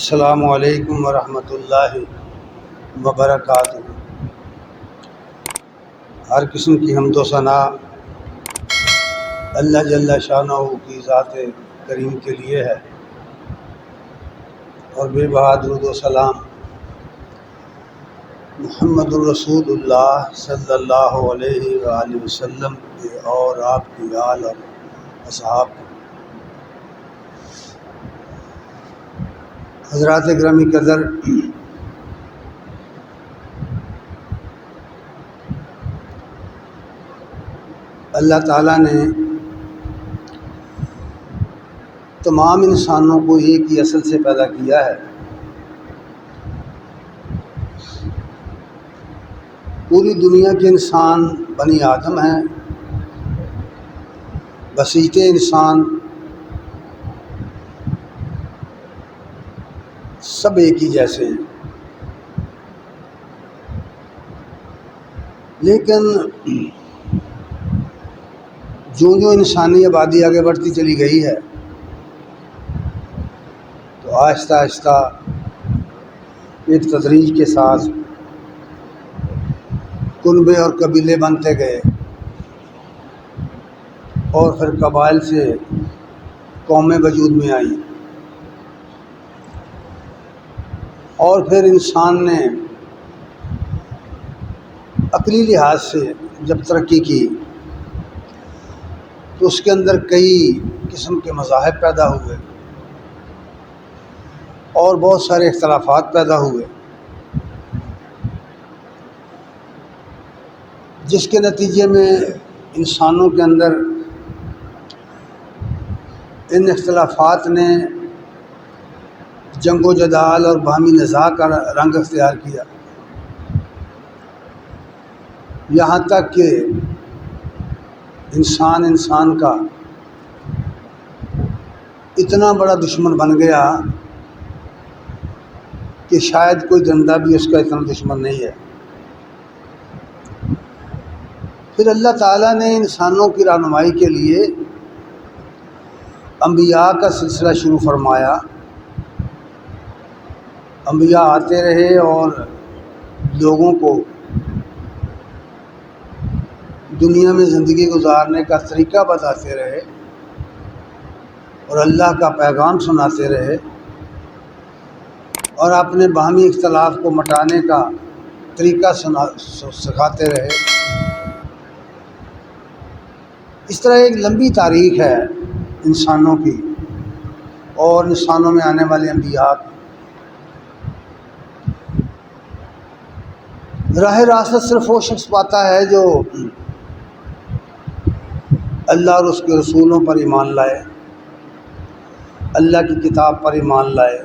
السلام علیکم ورحمۃ اللہ وبرکاتہ۔ ہر قسم کی حمد و ثنا اللہ جل شانہ کی ذات کریم کے لیے ہے، اور بے بہا درود و سلام محمد الرسول اللہ صلی اللہ علیہ وآلہ وسلم کے اور آپ کی آل اور اصحاب کے۔ حضرات گرامی قدر، اللہ تعالیٰ نے تمام انسانوں کو ایک ہی اصل سے پیدا کیا ہے۔ پوری دنیا کے انسان بنی آدم ہیں، بسیط انسان سب ایک ہی جیسے ہیں، لیکن جو انسانی آبادی آگے بڑھتی چلی گئی ہے تو آہستہ آہستہ ایک تدریج کے ساتھ کنبے اور قبیلے بنتے گئے، اور پھر قبائل سے قومیں وجود میں آئیں، اور پھر انسان نے عقلی لحاظ سے جب ترقی کی تو اس کے اندر کئی قسم کے مذاہب پیدا ہوئے اور بہت سارے اختلافات پیدا ہوئے، جس کے نتیجے میں انسانوں کے اندر ان اختلافات نے جنگ و جدال اور باہمی نزاع کا رنگ اختیار کیا، یہاں تک کہ انسان کا اتنا بڑا دشمن بن گیا کہ شاید کوئی درندہ بھی اس کا اتنا دشمن نہیں ہے۔ پھر اللہ تعالیٰ نے انسانوں کی رہنمائی کے لیے انبیاء کا سلسلہ شروع فرمایا۔ انبیاء آتے رہے اور لوگوں کو دنیا میں زندگی گزارنے کا طریقہ بتاتے رہے اور اللہ کا پیغام سناتے رہے، اور اپنے باہمی اختلاف کو مٹانے کا طریقہ سکھاتے رہے۔ اس طرح ایک لمبی تاریخ ہے انسانوں کی اور انسانوں میں آنے والے انبیاء کی۔ راہ راست صرف وہ شخص پاتا ہے جو اللہ اور اس کے رسولوں پر ایمان لائے، اللہ کی کتاب پر ایمان لائے،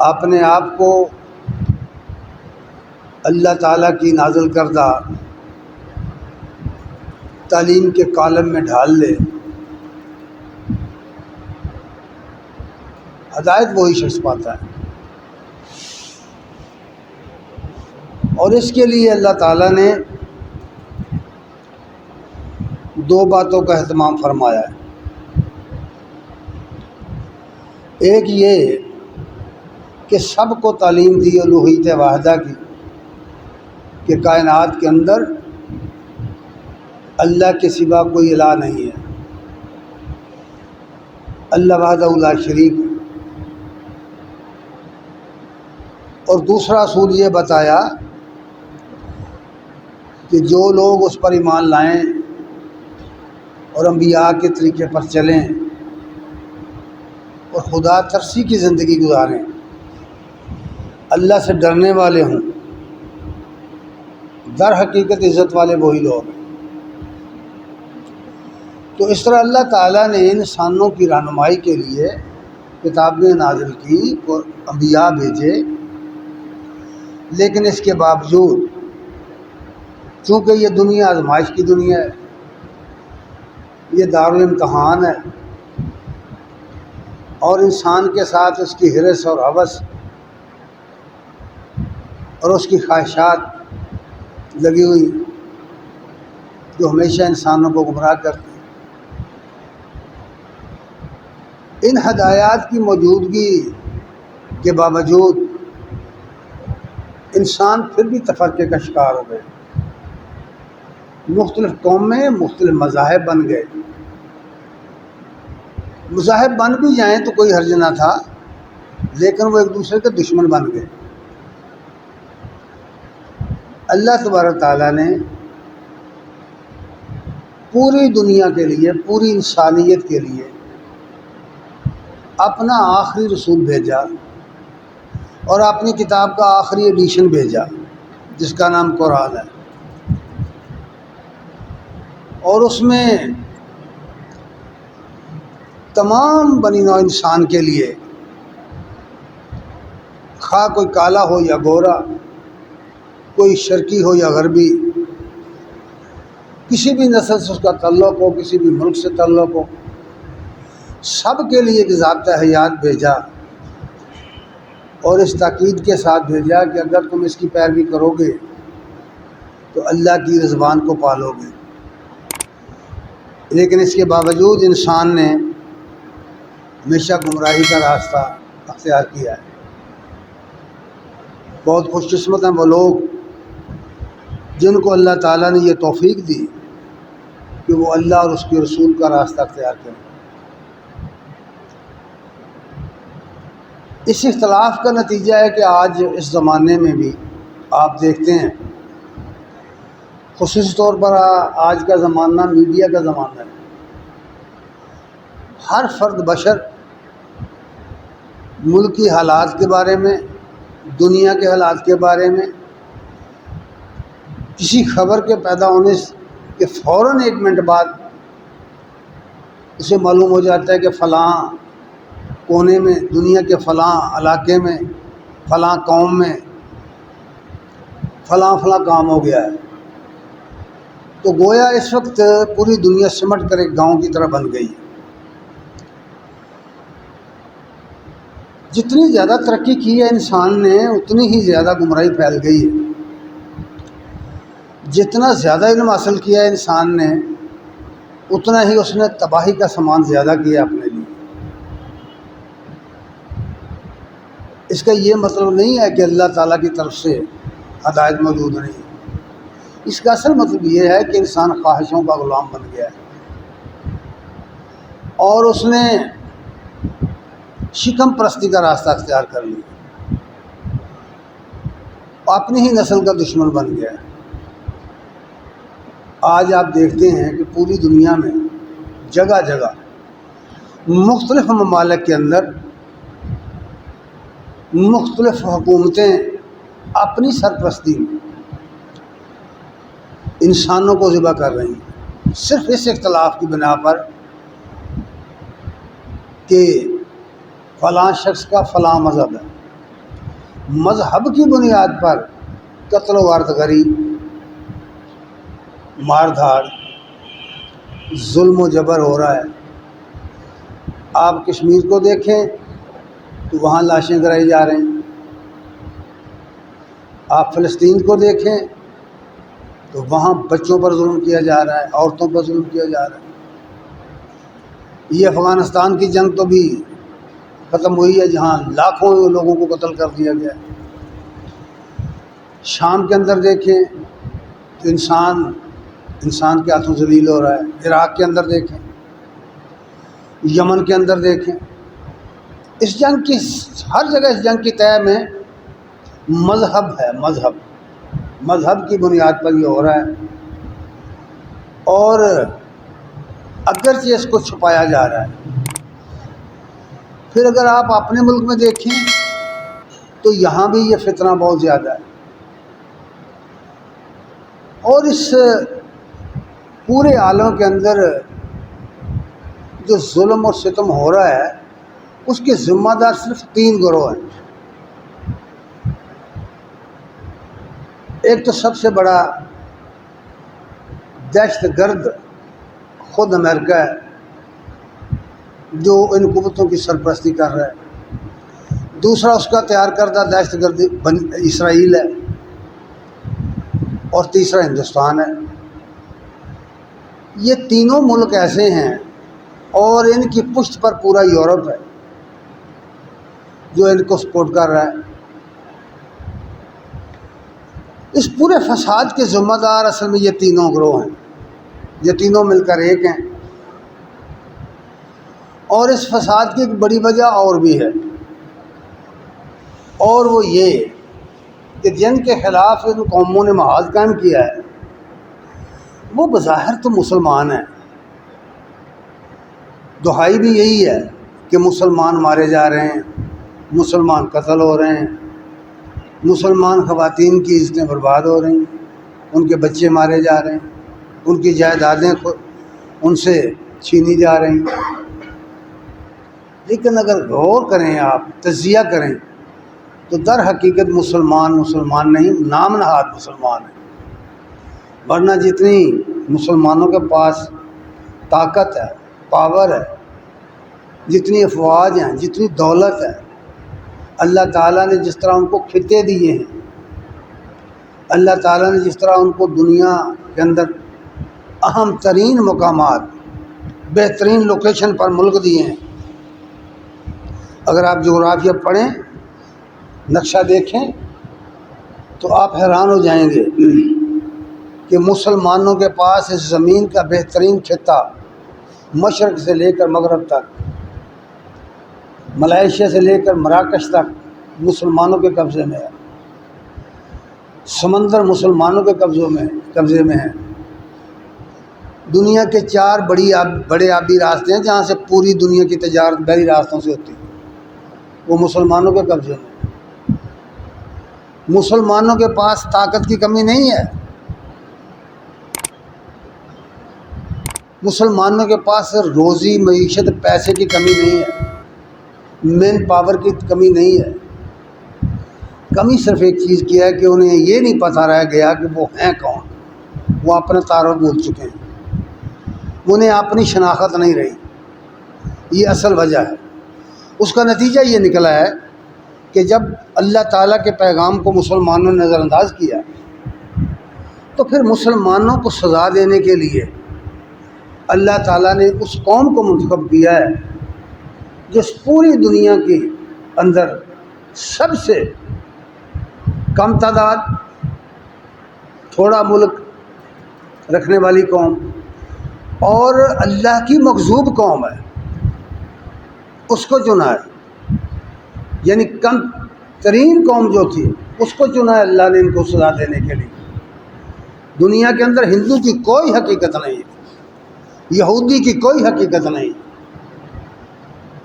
اپنے آپ کو اللہ تعالیٰ کی نازل کردہ تعلیم کے کالم میں ڈھال لے۔ ہدایت وہی شخص پاتا ہے، اور اس کے لیے اللہ تعالیٰ نے دو باتوں کا اہتمام فرمایا ہے۔ ایک یہ کہ سب کو تعلیم دی الوہیت واحدہ کی، کہ کائنات کے اندر اللہ کے سوا کوئی الہ نہیں ہے، اللہ وحدہ لا شریک۔ اور دوسرا اصول یہ بتایا کہ جو لوگ اس پر ایمان لائیں اور انبیاء کے طریقے پر چلیں اور خدا ترسی کی زندگی گزاریں، اللہ سے ڈرنے والے ہوں، در حقیقت عزت والے وہی لوگ ہیں۔ تو اس طرح اللہ تعالیٰ نے انسانوں کی رہنمائی کے لیے کتابیں نازل کی اور انبیاء بھیجے، لیکن اس کے باوجود چونکہ یہ دنیا آزمائش کی دنیا ہے، یہ دارالامتحان ہے، اور انسان کے ساتھ اس کی حرص اور ہوس اور اس کی خواہشات لگی ہوئی جو ہمیشہ انسانوں کو گمراہ کرتی ہیں۔ ان ہدایات کی موجودگی کے باوجود انسان پھر بھی تفرقے کا شکار ہو گئے، مختلف قومیں، مختلف مذاہب بن گئے۔ مذاہب بن بھی جائیں تو کوئی حرج نہ تھا، لیکن وہ ایک دوسرے کے دشمن بن گئے۔ اللہ تبارک تعالیٰ نے پوری دنیا کے لیے، پوری انسانیت کے لیے اپنا آخری رسول بھیجا اور اپنی کتاب کا آخری ایڈیشن بھیجا جس کا نام قرآن ہے، اور اس میں تمام بنی نوع انسان کے لیے، خواہ کوئی کالا ہو یا گورا، کوئی شرقی ہو یا غربی، کسی بھی نسل سے اس کا تعلق ہو، کسی بھی ملک سے تعلق ہو، سب کے لیے ایک ضابطہ حیات بھیجا، اور اس تاکید کے ساتھ بھیجا کہ اگر تم اس کی پیروی کرو گے تو اللہ کی رضوان کو پالو گے۔ لیکن اس کے باوجود انسان نے ہمیشہ گمراہی کا راستہ اختیار کیا ہے۔ بہت خوش قسمت ہیں وہ لوگ جن کو اللہ تعالیٰ نے یہ توفیق دی کہ وہ اللہ اور اس کے رسول کا راستہ اختیار کریں۔ اس اختلاف کا نتیجہ ہے کہ آج اس زمانے میں بھی آپ دیکھتے ہیں، خصوصی طور پر آج کا زمانہ میڈیا کا زمانہ ہے، ہر فرد بشر ملکی حالات کے بارے میں، دنیا کے حالات کے بارے میں، کسی خبر کے پیدا ہونے کے فوراً 1 منٹ بعد اسے معلوم ہو جاتا ہے کہ فلاں کونے میں، دنیا کے فلاں علاقے میں، فلاں قوم میں فلاں کام ہو گیا ہے۔ تو گویا اس وقت پوری دنیا سمٹ کر ایک گاؤں کی طرح بن گئی ہے۔ جتنی زیادہ ترقی کی ہے انسان نے، اتنی ہی زیادہ گمراہی پھیل گئی ہے۔ جتنا زیادہ علم حاصل کیا ہے انسان نے، اتنا ہی اس نے تباہی کا سامان زیادہ کیا اپنے لیے۔ اس کا یہ مطلب نہیں ہے کہ اللہ تعالیٰ کی طرف سے ہدایت موجود نہیں ہے، اس کا اصل مطلب یہ ہے کہ انسان خواہشوں کا غلام بن گیا ہے اور اس نے شکم پرستی کا راستہ اختیار کر لیا، اپنی ہی نسل کا دشمن بن گیا ہے۔ آج آپ دیکھتے ہیں کہ پوری دنیا میں جگہ جگہ مختلف ممالک کے اندر مختلف حکومتیں اپنی سرپرستی میں انسانوں کو ذبح کر رہی ہیں، صرف اس اختلاف کی بنا پر کہ فلاں شخص کا فلاں مذہب ہے۔ مذہب کی بنیاد پر قتل و غارتگری، مار دھاڑ، ظلم و جبر ہو رہا ہے۔ آپ کشمیر کو دیکھیں تو وہاں لاشیں گرائی جا رہی ہیں، آپ فلسطین کو دیکھیں تو وہاں بچوں پر ظلم کیا جا رہا ہے، عورتوں پر ظلم کیا جا رہا ہے۔ یہ افغانستان کی جنگ تو بھی ختم ہوئی ہے جہاں لاکھوں لوگوں کو قتل کر دیا گیا ہے۔ شام کے اندر دیکھیں تو انسان کے ہاتھوں ذلیل ہو رہا ہے۔ عراق کے اندر دیکھیں، یمن کے اندر دیکھیں، اس جنگ کی ہر جگہ، اس جنگ کی تہہ میں مذہب ہے، مذہب کی بنیاد پر یہ ہو رہا ہے، اور اگرچہ اس کو چھپایا جا رہا ہے۔ پھر اگر آپ اپنے ملک میں دیکھیں تو یہاں بھی یہ فتنہ بہت زیادہ ہے، اور اس پورے عالم کے اندر جو ظلم اور ستم ہو رہا ہے اس کے ذمہ دار صرف 3 گروہ ہیں۔ ایک تو سب سے بڑا دہشت گرد خود امریکہ ہے جو ان قوتوں کی سرپرستی کر رہا ہے۔ دوسرا اس کا تیار کردہ دہشت گرد اسرائیل ہے، اور تیسرا ہندوستان ہے۔ یہ تینوں ملک ایسے ہیں، اور ان کی پشت پر پورا یورپ ہے، جو ان کو سپورٹ کر رہا ہے۔ اس پورے فساد کے ذمہ دار اصل میں یہ تینوں گروہ ہیں، یہ تینوں مل کر ایک ہیں۔ اور اس فساد کی ایک بڑی وجہ اور بھی ہے، اور وہ یہ کہ جن کے خلاف ان قوموں نے محاذ قائم کیا ہے وہ بظاہر تو مسلمان ہیں، دہائی بھی یہی ہے کہ مسلمان مارے جا رہے ہیں، مسلمان قتل ہو رہے ہیں، مسلمان خواتین کی عزتیں برباد ہو رہی ہیں، ان کے بچے مارے جا رہے ہیں، ان کی جائیدادیں ان سے چھینی جا رہی ہیں۔ لیکن اگر غور کریں، آپ تجزیہ کریں تو در حقیقت مسلمان نہیں، نام نہاد مسلمان ہیں۔ ورنہ جتنی مسلمانوں کے پاس طاقت ہے، پاور ہے، جتنی افواج ہیں، جتنی دولت ہے، اللہ تعالیٰ نے جس طرح ان کو خطے دیے ہیں، اللہ تعالیٰ نے جس طرح ان کو دنیا کے اندر اہم ترین مقامات، بہترین لوکیشن پر ملک دیے ہیں۔ اگر آپ جغرافیہ پڑھیں، نقشہ دیکھیں تو آپ حیران ہو جائیں گے کہ مسلمانوں کے پاس اس زمین کا بہترین خطہ مشرق سے لے کر مغرب تک، ملائیشیا سے لے کر مراکش تک مسلمانوں کے قبضے میں ہے، سمندر مسلمانوں کے قبضے میں ہے۔ دنیا کے 4 بڑے آبی راستے ہیں جہاں سے پوری دنیا کی تجارت بحری راستوں سے ہوتی ہے، وہ مسلمانوں کے قبضے میں۔ مسلمانوں کے پاس طاقت کی کمی نہیں ہے، مسلمانوں کے پاس روزی معیشت پیسے کی کمی نہیں ہے، مین پاور کی کمی نہیں ہے۔ کمی صرف ایک چیز کی ہے کہ انہیں یہ نہیں پتہ رہ گیا کہ وہ ہیں کون، وہ اپنا تعارف بھول چکے ہیں، انہیں اپنی شناخت نہیں رہی، یہ اصل وجہ ہے۔ اس کا نتیجہ یہ نکلا ہے کہ جب اللہ تعالیٰ کے پیغام کو مسلمانوں نے نظر انداز کیا تو پھر مسلمانوں کو سزا دینے کے لیے اللہ تعالیٰ نے اس قوم کو منتخب کیا ہے جس پوری دنیا کے اندر سب سے کم تعداد، تھوڑا ملک رکھنے والی قوم اور اللہ کی مغضوب قوم ہے، اس کو چنا ہے۔ یعنی کم ترین قوم جو تھی اس کو چنا ہے اللہ نے ان کو سزا دینے کے لیے۔ دنیا کے اندر ہندو کی کوئی حقیقت نہیں ہے، یہودی کی کوئی حقیقت نہیں،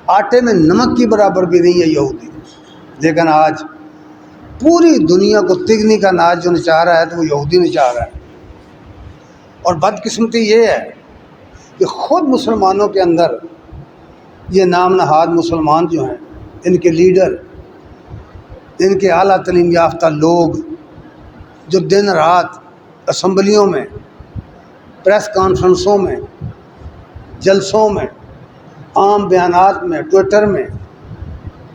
آٹے میں نمک کی برابر بھی نہیں ہے یہودی، لیکن آج پوری دنیا کو تگنی کا ناچ جو نچا رہا ہے تو وہ یہودی نچا رہا ہے۔ اور بدقسمتی یہ ہے کہ خود مسلمانوں کے اندر یہ نام نہاد مسلمان جو ہیں، ان کے لیڈر، ان کے اعلیٰ تعلیم یافتہ لوگ جو دن رات اسمبلیوں میں، پریس کانفرنسوں میں، جلسوں میں، عام بیانات میں، ٹویٹر میں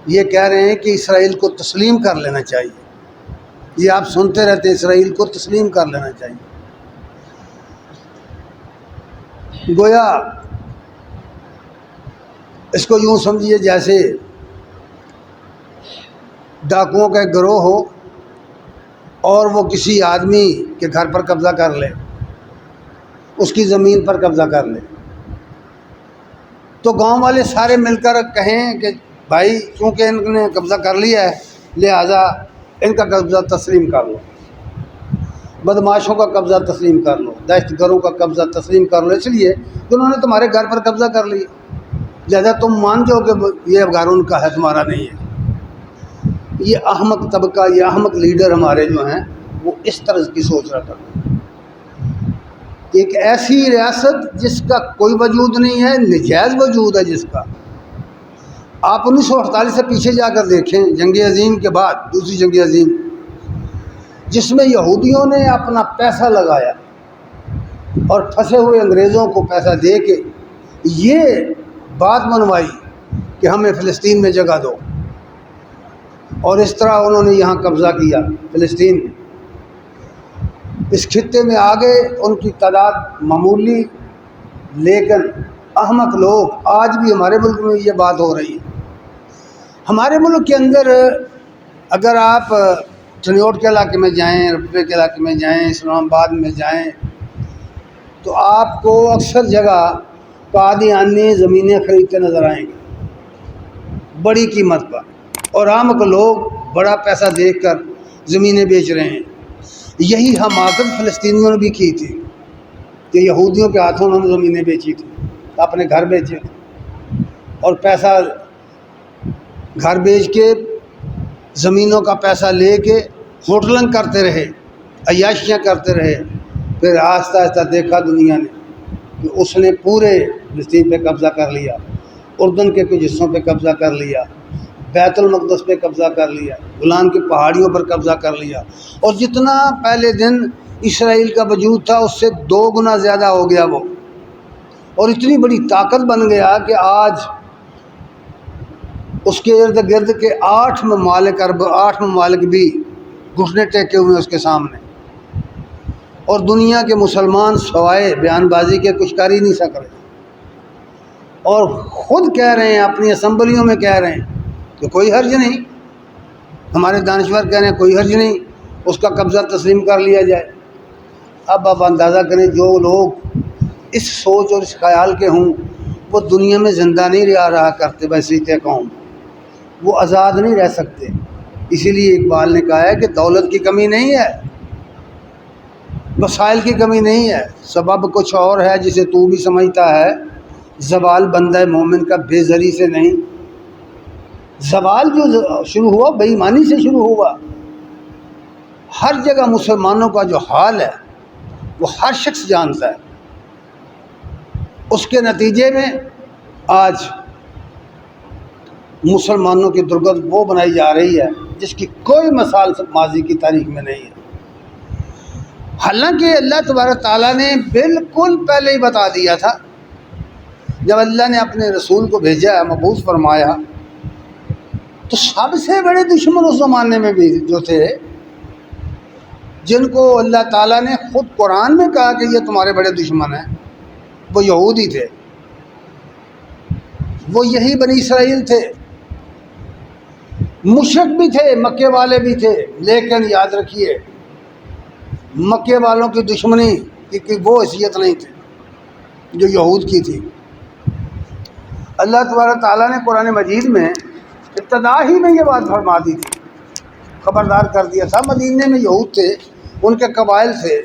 یہ کہہ رہے ہیں کہ اسرائیل کو تسلیم کر لینا چاہیے۔ یہ آپ سنتے رہتے ہیں، اسرائیل کو تسلیم کر لینا چاہیے۔ گویا اس کو یوں سمجھیے جیسے ڈاکوؤں کا ایک گروہ ہو اور وہ کسی آدمی کے گھر پر قبضہ کر لے، اس کی زمین پر قبضہ کر لے، تو گاؤں والے سارے مل کر کہیں کہ بھائی چونکہ ان نے قبضہ کر لیا ہے لہٰذا ان کا قبضہ تسلیم کر لو، بدماشوں کا قبضہ تسلیم کر لو، دہشت گردوں کا قبضہ تسلیم کر لو، اس لیے کہ انہوں نے تمہارے گھر پر قبضہ کر لیا، لہٰذا تم مان جاؤ کہ یہ گھر ان کا ہے، تمہارا نہیں ہے۔ یہ احمق طبقہ، یہ احمق لیڈر ہمارے جو ہیں وہ اس طرح کی سوچ رکھتے ہیں۔ ایک ایسی ریاست جس کا کوئی وجود نہیں ہے، نجائز وجود ہے جس کا، آپ 1948 سے پیچھے جا کر دیکھیں، جنگ عظیم کے بعد، دوسری جنگ عظیم، جس میں یہودیوں نے اپنا پیسہ لگایا اور پھنسے ہوئے انگریزوں کو پیسہ دے کے یہ بات منوائی کہ ہمیں فلسطین میں جگہ دو، اور اس طرح انہوں نے یہاں قبضہ کیا فلسطین میں۔ اس خطے میں آگے ان کی تعداد معمولی، لیکن احمق لوگ، آج بھی ہمارے ملک میں یہ بات ہو رہی ہے ہمارے ملک کے اندر اگر آپ چنیوٹ کے علاقے میں جائیں، رقبے کے علاقے میں جائیں، اسلام آباد میں جائیں، تو آپ کو اکثر جگہ قادیانی زمینیں خریدتے نظر آئیں گے بڑی قیمت پر، اور عام کو لوگ بڑا پیسہ دیکھ کر زمینیں بیچ رہے ہیں۔ یہی حماقت فلسطینیوں نے بھی کی تھی کہ یہودیوں کے ہاتھوں انہوں نے زمینیں بیچی تھی، اپنے گھر بیچے تھے، اور پیسہ گھر بیچ کے زمینوں کا پیسہ لے کے ہوٹلنگ کرتے رہے، عیاشیاں کرتے رہے۔ پھر آہستہ آہستہ دیکھا دنیا نے کہ اس نے پورے فلسطین پہ قبضہ کر لیا، اردن کے کچھ حصوں پہ قبضہ کر لیا، بیت المقدس پہ قبضہ کر لیا، گولان کی پہاڑیوں پر قبضہ کر لیا، اور جتنا پہلے دن اسرائیل کا وجود تھا اس سے 2 گنا زیادہ ہو گیا وہ، اور اتنی بڑی طاقت بن گیا کہ آج اس کے ارد گرد کے 8 ممالک بھی گھٹنے ٹیکے ہوئے اس کے سامنے، اور دنیا کے مسلمان سوائے بیان بازی کے کچھ کر ہی نہیں سک رہے، اور خود کہہ رہے ہیں، اپنی اسمبلیوں میں کہہ رہے ہیں کہ کوئی حرج نہیں، ہمارے دانشور کہہ رہے ہیں کوئی حرج نہیں، اس کا قبضہ تسلیم کر لیا جائے۔ اب آپ اندازہ کریں جو لوگ اس سوچ اور اس خیال کے ہوں وہ دنیا میں زندہ نہیں رہا کرتے، بحیثیت قوم وہ آزاد نہیں رہ سکتے۔ اسی لیے اقبال نے کہا ہے کہ دولت کی کمی نہیں ہے، وسائل کی کمی نہیں ہے، سبب کچھ اور ہے جسے تو بھی سمجھتا ہے، زوال بندہ مومن کا بے زری سے نہیں۔ زوال جو شروع ہوا بے ایمانی سے شروع ہوا۔ ہر جگہ مسلمانوں کا جو حال ہے وہ ہر شخص جانتا ہے، اس کے نتیجے میں آج مسلمانوں کی درگت وہ بنائی جا رہی ہے جس کی کوئی مثال ماضی کی تاریخ میں نہیں ہے۔ حالانکہ اللہ تبارک تعالیٰ نے بالکل پہلے ہی بتا دیا تھا، جب اللہ نے اپنے رسول کو بھیجا، مبعوث فرمایا، تو سب سے بڑے دشمن اس زمانے میں بھی جو تھے، جن کو اللہ تعالیٰ نے خود قرآن میں کہا کہ یہ تمہارے بڑے دشمن ہیں، وہ یہودی تھے، وہ یہی بنی اسرائیل تھے، مشرک بھی تھے، مکے والے بھی تھے، لیکن یاد رکھیے مکے والوں کی دشمنی کی وہ حیثیت نہیں تھی جو یہود کی تھی۔ اللہ تبارک تعالیٰ نے قرآن مجید میں ابتدا ہی میں یہ بات فرما دی تھی، خبردار کر دیا تھا۔ مدینے میں یہود تھے، ان کے قبائل تھے،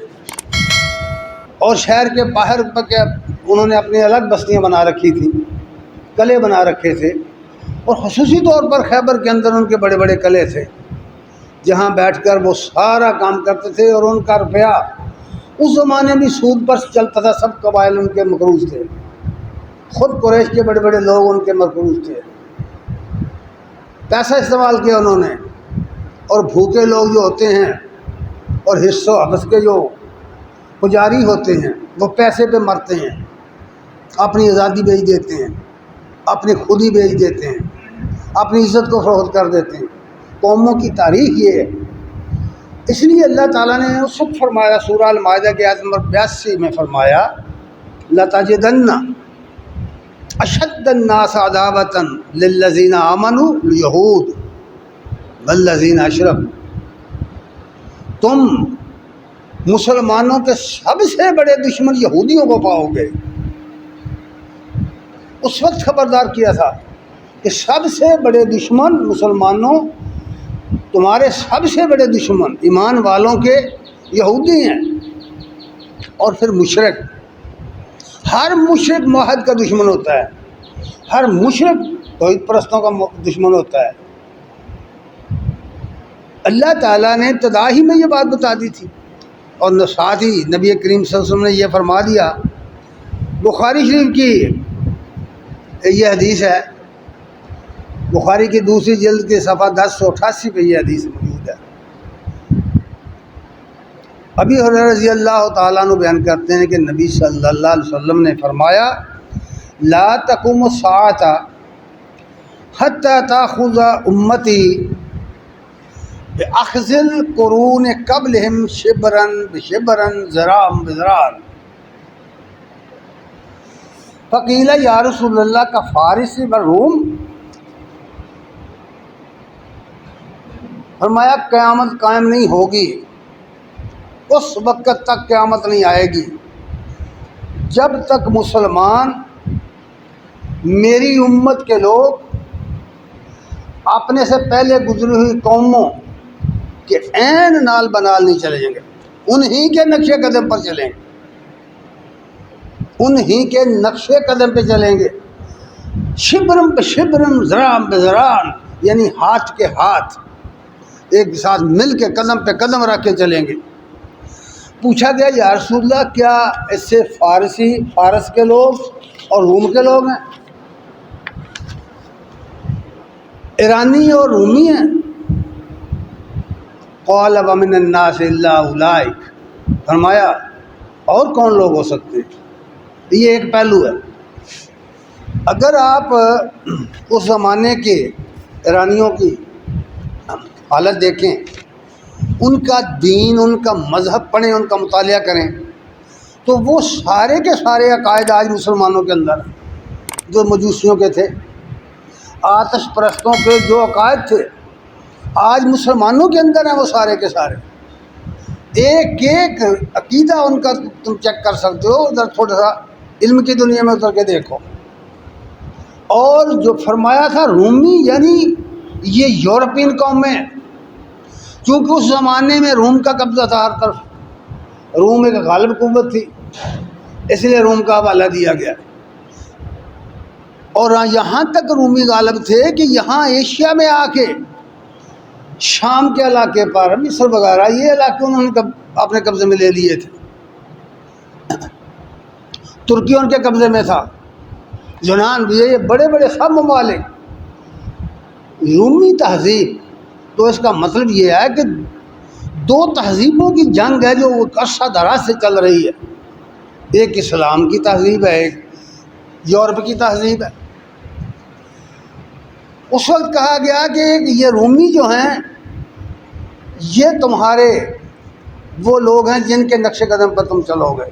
اور شہر کے باہر انہوں نے اپنی الگ بستیاں بنا رکھی تھیں، قلعے بنا رکھے تھے، اور خصوصی طور پر خیبر کے اندر ان کے بڑے بڑے قلعے تھے جہاں بیٹھ کر وہ سارا کام کرتے تھے، اور ان کا روپیہ اس زمانے میں سود پر چلتا تھا، سب قبائل ان کے مقروض تھے، خود قریش کے بڑے بڑے لوگ ان کے مقروض تھے، پیسہ استعمال کیا انہوں نے۔ اور بھوکے لوگ جو ہوتے ہیں اور حص و حبس کے جو پجاری ہوتے ہیں وہ پیسے پہ مرتے ہیں، اپنی آزادی بیچ دیتے ہیں، اپنی خودی بیچ دیتے ہیں، اپنی عزت کو فروخت کر دیتے ہیں۔ قوموں کی تاریخ یہ ہے۔ اس لیے اللہ تعالیٰ نے اس وقت فرمایا، سورہ المائدہ کی آیت نمبر 82 میں فرمایا، لَتَجِدَنَّ أَشَدَّ النَّاسِ عَدَاوَةً لِلَّذِينَ آمَنُوا الْيَهُودُ وَالَّذِينَ أَشْرَكُوا، تم مسلمانوں کے سب سے بڑے دشمن یہودیوں کو پاؤ گے۔ اس وقت خبردار کیا تھا کہ سب سے بڑے دشمن مسلمانوں، تمہارے سب سے بڑے دشمن ایمان والوں کے یہودی ہیں، اور پھر مشرک۔ ہر مشرک موحد کا دشمن ہوتا ہے، ہر مشرک توحید پرستوں کا دشمن ہوتا ہے۔ اللہ تعالیٰ نے ابتدا ہی میں یہ بات بتا دی تھی، اور ساتھ ہی نبی کریم صلی اللہ علیہ وسلم نے یہ فرما دیا۔ بخاری شریف کی یہ حدیث ہے، بخاری کی دوسری جلد کے صفحہ 1088 پہ یہ حدیث موجود ہے۔ ابی ہریرہ رضی اللہ تعالیٰ عنہ بیان کرتے ہیں کہ نبی صلی اللہ علیہ وسلم نے فرمایا، لا تقوم الساعة حتى تأخذ امتی بأخذ القرون قبلهم شبرا بشبرا ذراعا بذراع، فقیل یا رسول اللہ کا فارس والروم، فرمایا قیامت قائم نہیں ہوگی، اس وقت تک قیامت نہیں آئے گی جب تک مسلمان، میری امت کے لوگ اپنے سے پہلے گزری ہوئی قوموں کے عین نال بنال نہیں چلے جائیں گے، انہی کے نقش قدم پر چلیں گے، انہی کے نقش قدم پہ چلیں گے، شبرم پہ شبرم، ذراع پہ ذراع، یعنی ہاتھ کے ہاتھ ایک ساتھ مل کے قدم پہ قدم رکھ کے چلیں گے۔ پوچھا گیا یا رسول اللہ کیا اس سے فارس کے لوگ اور روم کے لوگ ہیں، ایرانی اور رومی ہیں؟ قال ومن الناس الا اولئک، فرمایا اور کون لوگ ہو سکتے ہیں؟ یہ ایک پہلو ہے۔ اگر آپ اس زمانے کے ایرانیوں کی حالت دیکھیں، ان کا دین، ان کا مذہب پڑھیں، ان کا مطالعہ کریں، تو وہ سارے کے سارے عقائد آج مسلمانوں کے اندر جو مجوسیوں کے تھے، آتش پرستوں کے جو عقائد تھے، آج مسلمانوں کے اندر ہیں وہ سارے کے سارے۔ ایک ایک عقیدہ ان کا تم چیک کر سکتے ہو، ادھر تھوڑا سا علم کی دنیا میں اتر کے دیکھو۔ اور جو فرمایا تھا رومی، یعنی یہ یورپین قومیں، چونکہ اس زمانے میں روم کا قبضہ تھا ہر طرف، روم ایک غالب قوت تھی، اس لیے روم کا حوالہ دیا گیا۔ اور یہاں تک رومی غالب تھے کہ یہاں ایشیا میں آ کے شام کے علاقے پر، مصر وغیرہ، یہ علاقے انہوں نے اپنے قبضے میں لے لیے تھے۔ ترکی ان کے قبضے میں تھا، یونان بھی، یہ بڑے بڑے سب ممالک۔ رومی تہذیب، تو اس کا مطلب یہ ہے کہ دو تہذیبوں کی جنگ ہے جو عرصہ دراز سے چل رہی ہے، ایک اسلام کی تہذیب ہے، ایک یورپ کی تہذیب ہے۔ اس وقت کہا گیا کہ یہ رومی جو ہیں یہ تمہارے وہ لوگ ہیں جن کے نقش قدم پر تم چلو گے،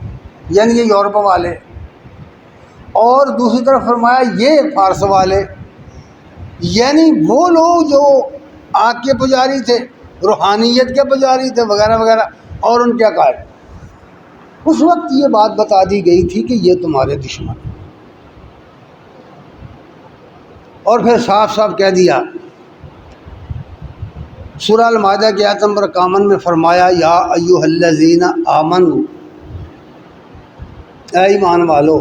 یعنی یہ یورپ والے، اور دوسری طرف فرمایا یہ فارس والے، یعنی وہ لوگ جو آگ کے پجاری تھے، روحانیت کے پجاری تھے، وغیرہ وغیرہ، اور ان کے عقائد۔ اس وقت یہ بات بتا دی گئی تھی کہ یہ تمہارے دشمن ہیں، اور پھر صاف صاف کہہ دیا۔ سورہ المائدہ کی آیت نمبر 51 میں فرمایا یا ایھا الذین آمنوا، اے ایمان والو،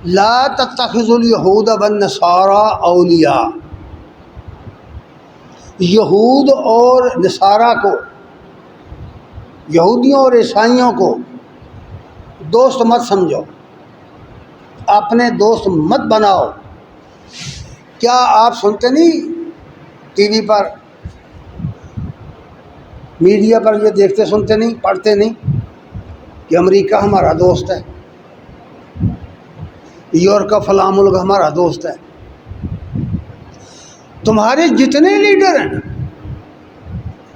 لا تتخذوا الیہود والنصارى اولیاء، یہود اور نصارہ کو، یہودیوں اور عیسائیوں کو دوست مت سمجھو، اپنے دوست مت بناؤ۔ کیا آپ سنتے نہیں ٹی وی پر، میڈیا پر یہ دیکھتے سنتے نہیں، پڑھتے نہیں کہ امریکہ ہمارا دوست ہے، یورپ کا فلاں ملک ہمارا دوست ہے؟ تمہارے جتنے لیڈر ہیں،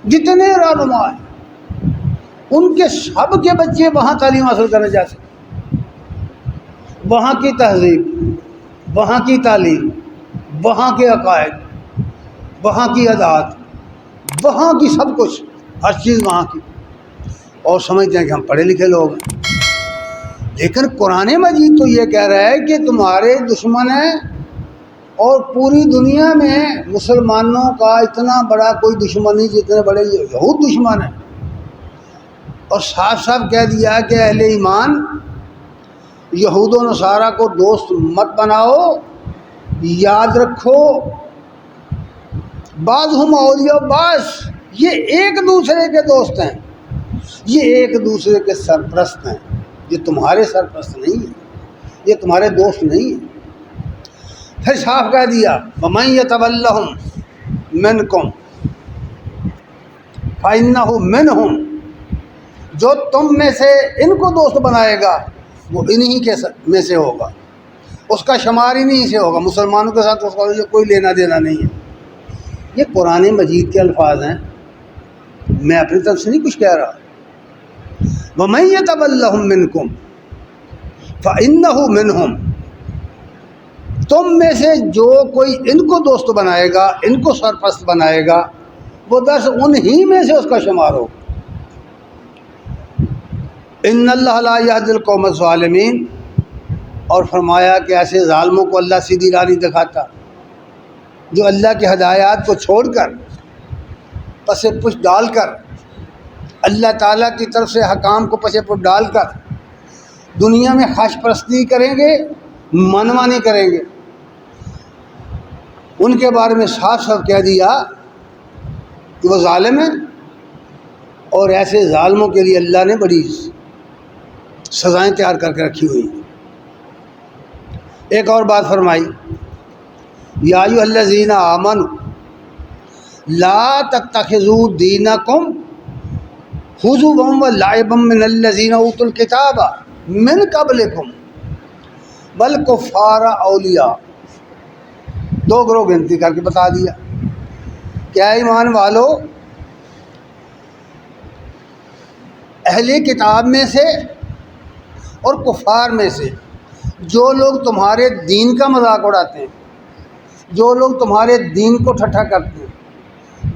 جتنے رہنما ہیں، ان کے سب کے بچے وہاں تعلیم حاصل کرنے جاتے ہیں، وہاں کی تہذیب، وہاں کی تعلیم، وہاں کے عقائد، وہاں کی عادات، وہاں کی سب کچھ، ہر چیز وہاں کی، اور سمجھتے ہیں کہ ہم پڑھے لکھے لوگ ہیں۔ لیکن قرآن مجید تو یہ کہہ رہا ہے کہ تمہارے دشمن ہیں، اور پوری دنیا میں مسلمانوں کا اتنا بڑا کوئی دشمن نہیں جتنے بڑے یہود دشمن ہیں۔ اور صاف صاف کہہ دیا کہ اہل ایمان یہود و نصارہ کو دوست مت بناؤ، یاد رکھو بعضہم اولیاء بعض، یہ ایک دوسرے کے دوست ہیں، یہ ایک دوسرے کے سرپرست ہیں، یہ تمہارے سرپرست نہیں ہیں، یہ تمہارے دوست نہیں ہیں۔ پھر صاف کہہ دیا وَمَن يَتَوَلَّهُم مِّنكُمْ فَإِنَّهُ مِنْهُمْ، جو تم میں سے ان کو دوست بنائے گا وہ انہی کے میں سے ہوگا، اس کا شمار انہی سے ہوگا، مسلمانوں کے ساتھ اس کا کوئی لینا دینا نہیں ہے۔ یہ قرآن مجید کے الفاظ ہیں، میں اپنی طرف سے نہیں کچھ کہہ رہا۔ وَمَن يَتَوَلَّهُم مِّنكُمْ فَإِنَّهُ مِنْهُمْ، تم میں سے جو کوئی ان کو دوست بنائے گا، ان کو سرپرست بنائے گا، وہ 10 انہی میں سے اس کا شمار ہو۔ ان اللہ لا یہدی القوم الظالمین، اور فرمایا کہ ایسے ظالموں کو اللہ سیدھی راہ نہیں دکھاتا جو اللہ کی ہدایات کو چھوڑ کر، پس پش ڈال کر، اللہ تعالیٰ کی طرف سے حکام کو پس پش ڈال کر دنیا میں خواہش پرستی کریں گے، منمانی کریں گے۔ ان کے بارے میں صاف صاف کہہ دیا کہ وہ ظالم ہیں، اور ایسے ظالموں کے لیے اللہ نے بڑی سزائیں تیار کر کے رکھی ہوئی۔ ایک اور بات فرمائی، یا ایھا الذین آمنوا لا تتخذوا دینکم ہزوا ولعبا من الذین اوتوا الکتاب من قبلکم بل کفار اولیاء۔ 2 گروہ گنتی کر کے بتا دیا کہ اے ایمان والو، اہل کتاب میں سے اور کفار میں سے جو لوگ تمہارے دین کا مذاق اڑاتے ہیں، جو لوگ تمہارے دین کو ٹھٹھا کرتے ہیں،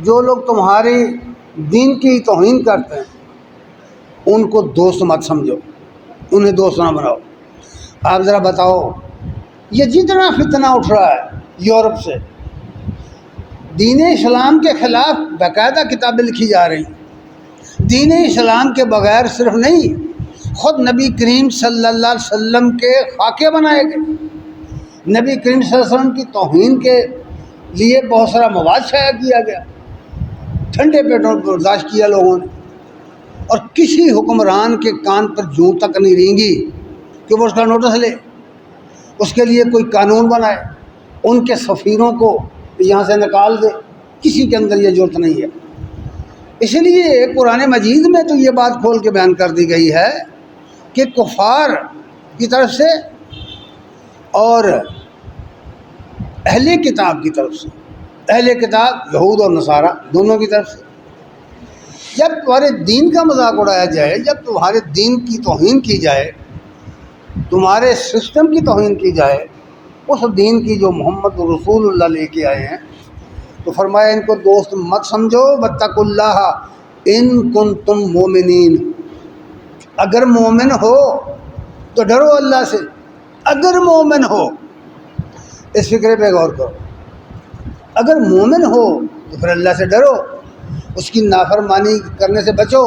جو لوگ تمہارے دین کی توہین کرتے ہیں، ان کو دوست مت سمجھو، انہیں دوست نہ بناؤ۔ آپ ذرا بتاؤ، یہ جتنا فتنہ اٹھ رہا ہے یورپ سے، دین اسلام کے خلاف باقاعدہ کتابیں لکھی جا رہی ہیں۔ دین اسلام کے بغیر صرف نہیں، خود نبی کریم صلی اللہ علیہ وسلم کے خاکے بنائے گئے، نبی کریم صلی اللہ علیہ وسلم کی توہین کے لیے بہت سارا مواد شائع کیا گیا، ٹھنڈے پیٹوں پر برداشت کیا لوگوں نے، اور کسی حکمران کے کان پر جوں تک نہیں رینگی کہ وہ اس کا نوٹس لے، اس کے لیے کوئی قانون بنائے، ان کے سفیروں کو یہاں سے نکال دے۔ کسی کے اندر یہ ضرورت نہیں ہے۔ اس لیے قرآن مجید میں تو یہ بات کھول کے بیان کر دی گئی ہے کہ کفار کی طرف سے اور اہل کتاب کی طرف سے، اہل کتاب یہود اور نصارہ دونوں کی طرف سے، جب تمہارے دین کا مذاق اڑایا جائے، جب تمہارے دین کی توہین کی جائے، تمہارے سسٹم کی توہین کی جائے، اس دین کی جو محمد رسول اللہ لے کے آئے ہیں، تو فرمایا ان کو دوست مت سمجھو، واتقوا اللہ ان کنتم مومنین، اگر مومن ہو تو ڈرو اللہ سے، اگر مومن ہو، اس فکرے پہ غور کرو، اگر مومن ہو تو پھر اللہ سے ڈرو، اس کی نافرمانی کرنے سے بچو۔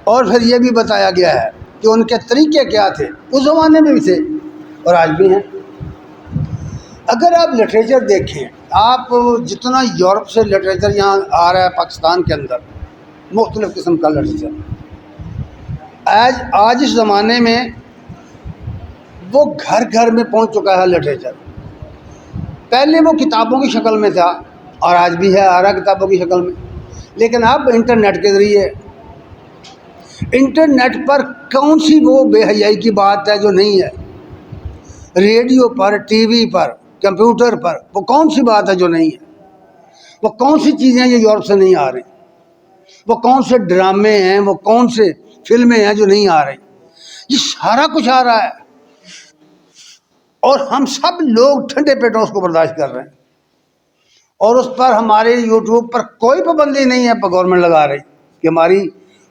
اور پھر یہ بھی بتایا گیا ہے کہ ان کے طریقے کیا تھے، اس زمانے میں بھی تھے اور آج بھی ہیں۔ اگر آپ لٹریچر دیکھیں، آپ جتنا یورپ سے لٹریچر یہاں آ رہا ہے پاکستان کے اندر، مختلف قسم کا لٹریچر، آج اس زمانے میں وہ گھر گھر میں پہنچ چکا ہے لٹریچر۔ پہلے وہ کتابوں کی شکل میں تھا اور آج بھی ہے، آ رہا کتابوں کی شکل میں، لیکن اب انٹرنیٹ کے ذریعے، انٹرنیٹ پر کون سی وہ بے حیائی کی بات ہے جو نہیں ہے، ریڈیو پر، ٹی وی پر، کمپیوٹر پر وہ کون سی بات ہے جو نہیں ہے، وہ کون سی چیزیں جو یورپ سے نہیں آ رہی، وہ کون سے ڈرامے ہیں، وہ کون سے فلمیں ہیں جو نہیں آ رہی، یہ سارا کچھ آ رہا ہے، اور ہم سب لوگ ٹھنڈے پیٹوں اس کو برداشت کر رہے ہیں، اور اس پر ہمارے یوٹیوب پر کوئی پابندی نہیں ہے گورنمنٹ لگا رہی کہ ہماری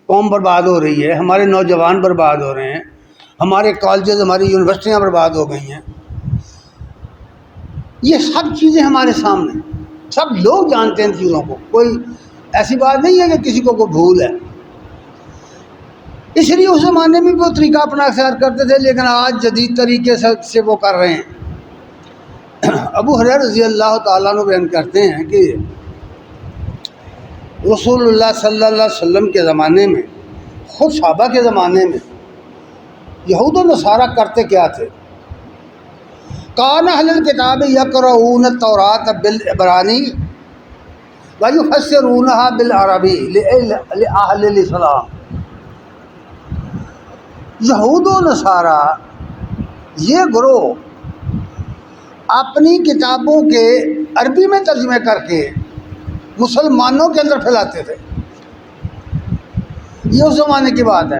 قوم برباد ہو رہی ہے، ہمارے نوجوان برباد ہو رہے ہیں، ہمارے کالجز، ہماری یونیورسٹیاں برباد ہو گئی ہیں۔ یہ سب چیزیں ہمارے سامنے، سب لوگ جانتے ہیں ان چیزوں کو، کوئی ایسی بات نہیں ہے کہ کسی کو کوئی بھول ہے۔ اس لیے اس زمانے میں بھی وہ طریقہ اپنا اختیار کرتے تھے، لیکن آج جدید طریقے سے وہ کر رہے ہیں۔ ابو ہریرہ رضی اللہ تعالیٰ عنہ بیان کرتے ہیں کہ رسول اللہ صلی اللہ علیہ وسلم کے زمانے میں، خود صحابہ کے زمانے میں، یہود و نصارہ کرتے کیا تھے؟ کان اہل الکتاب یقرؤون التوراۃ بالعبرانی ویفسرونها بالعربی لأہل الاسلام۔ یہود و نصارہ یہ گروہ اپنی کتابوں کے عربی میں ترجمے کر کے مسلمانوں کے اندر پھیلاتے تھے۔ یہ اس زمانے کی بات ہے۔